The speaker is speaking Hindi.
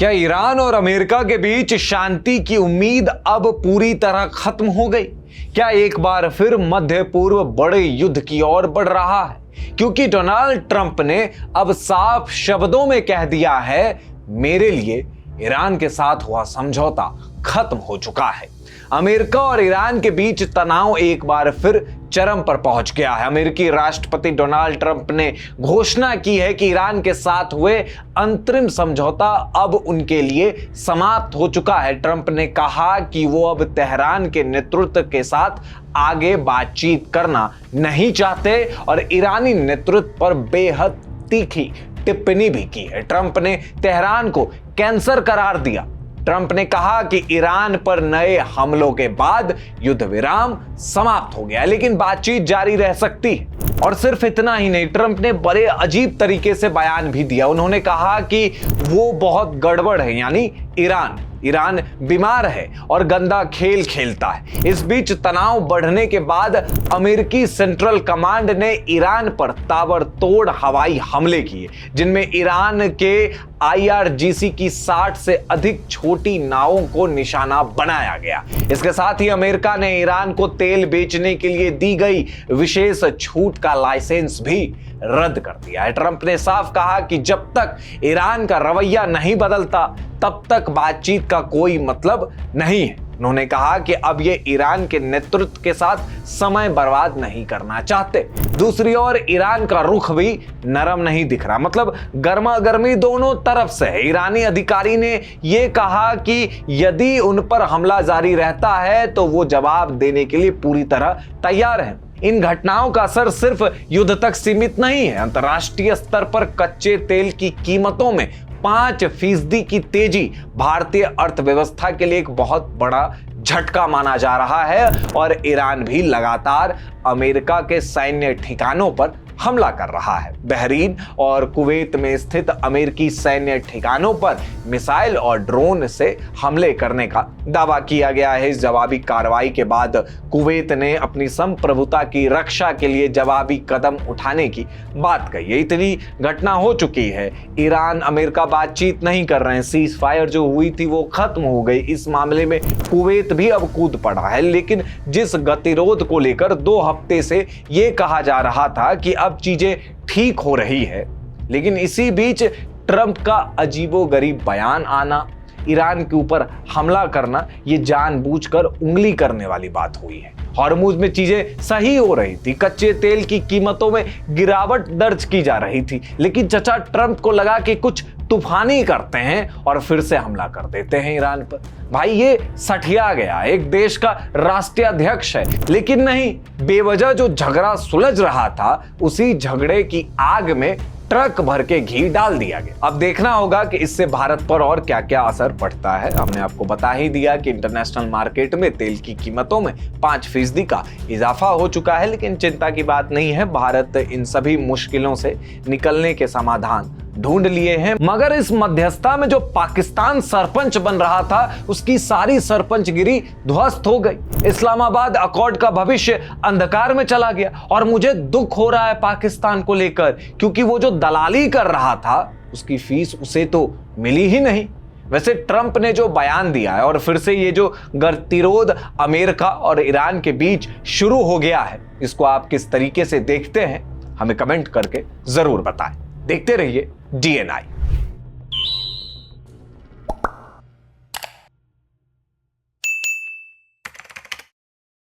क्या ईरान और अमेरिका के बीच शांति की उम्मीद अब पूरी तरह खत्म हो गई? क्या एक बार फिर मध्य पूर्व बड़े युद्ध की ओर बढ़ रहा है? क्योंकि डोनाल्ड ट्रंप ने अब साफ शब्दों में कह दिया है, मेरे लिए ईरान के साथ हुआ समझौता खत्म हो चुका है। अमेरिका और ईरान के बीच तनाव एक बार फिर चरम पर पहुंच गया है। अमेरिकी राष्ट्रपति डोनाल्ड ट्रंप ने घोषणा की है कि ईरान के साथ हुए अंतरिम समझौता अब उनके लिए समाप्त हो चुका है। ट्रंप ने कहा कि वो अब तेहरान के नेतृत्व के साथ आगे बातचीत करना नहीं चाहते और ईरानी नेतृत्व पर बेहद तीखी टिप्पणी भी की है। ट्रंप ने तेहरान को कैंसर करार दिया। ट्रंप ने कहा कि ईरान पर नए हमलों के बाद युद्ध विराम समाप्त हो गया, लेकिन बातचीत जारी रह सकती है। और सिर्फ इतना ही नहीं, ट्रंप ने बड़े अजीब तरीके से बयान भी दिया। उन्होंने कहा कि वो बहुत गड़बड़ है, यानी ईरान बीमार है और गंदा खेल खेलता है। इस बीच तनाव बढ़ने के बाद अमेरिकी सेंट्रल कमांड ने ईरान पर ताबड़तोड़ हवाई हमले किए, जिनमें ईरान के IRGC की 60 से अधिक छोटी नावों को निशाना बनाया गया। इसके साथ ही अमेरिका ने ईरान को तेल बेचने के लिए दी गई विशेष छूट का लाइसेंस भी रद्द कर दिया है। ट्रंप ने साफ कहा कि जब तक ईरान का रवैया नहीं बदलता तब तक बातचीत का कोई मतलब नहीं है। उन्होंने कहा कि अब ये ईरान के नेतृत्व के साथ समय बर्बाद नहीं करना चाहते। दूसरी ओर ईरान का रुख भी नरम नहीं दिख रहा, मतलब गर्मा गर्मी दोनों तरफ से है। ईरानी अधिकारी ने यह कहा कि यदि उन पर हमला जारी रहता है तो वो जवाब देने के लिए पूरी तरह तैयार हैं। इन घटनाओं का असर सिर्फ युद्ध तक सीमित नहीं है। अंतर्राष्ट्रीय स्तर पर कच्चे तेल की कीमतों में 5% की तेजी भारतीय अर्थव्यवस्था के लिए एक बहुत बड़ा झटका माना जा रहा है और ईरान भी लगातार अमेरिका के सैन्य ठिकानों पर हमला कर रहा है। बहरीन और कुवैत में स्थित अमेरिकी सैन्य ठिकानों पर मिसाइल और ड्रोन से हमले करने का दावा किया गया है। इस जवाबी कार्रवाई के बाद कुवैत ने अपनी संप्रभुता की रक्षा के लिए जवाबी कदम उठाने की बात कही है। इतनी घटना हो चुकी है, ईरान अमेरिका बातचीत नहीं कर रहे हैं। सीज फायर जो हुई थी वो खत्म हो गई। इस मामले में कुवैत भी अब कूद पड़ा है, लेकिन जिस गतिरोध को लेकर 2 हफ्ते से ये कहा जा रहा था कि अब चीजें ठीक हो रही है, लेकिन इसी बीच ट्रंप का अजीबोगरीब बयान आना, ईरान के ऊपर हमला करना, ये जानबूझकर उंगली करने वाली बात हुई है। हॉर्मुज में चीजें सही हो रही थी, कच्चे तेल की कीमतों में गिरावट दर्ज की जा रही थी, लेकिन चचा ट्रंप को लगा कि कुछ तूफानी करते हैं और फिर से हमला कर देते हैं ईरान पर। भाई ये सठिया गया, एक देश का राष्ट्रीय अध्यक्ष है, लेकिन नहीं, बेवजह जो झगड़ा सुलझ रहा था उसी झगड़े की आग में ट्रक भर के घी डाल दिया गया। अब देखना होगा कि इससे भारत पर और क्या क्या असर पड़ता है। हमने आपको बता ही दिया कि इंटरनेशनल मार्केट में तेल की कीमतों में 5% का इजाफा हो चुका है, लेकिन चिंता की बात नहीं है। भारत इन सभी मुश्किलों से निकलने के समाधान ढूंढ लिए हैं। मगर इस मध्यस्थता में जो पाकिस्तान सरपंच बन रहा था, उसकी सारी सरपंचगिरी ध्वस्त हो गई। इस्लामाबाद अकॉर्ड का भविष्य अंधकार में चला गया और मुझे दुख हो रहा है पाकिस्तान को लेकर, क्योंकि वो जो दलाली कर रहा था उसकी फीस उसे तो मिली ही नहीं। वैसे ट्रंप ने जो बयान दिया है और फिर से ये जो गतिरोध अमेरिका और ईरान के बीच शुरू हो गया है, इसको आप किस तरीके से देखते हैं, हमें कमेंट करके जरूर बताएं। देखते रहिए DNI।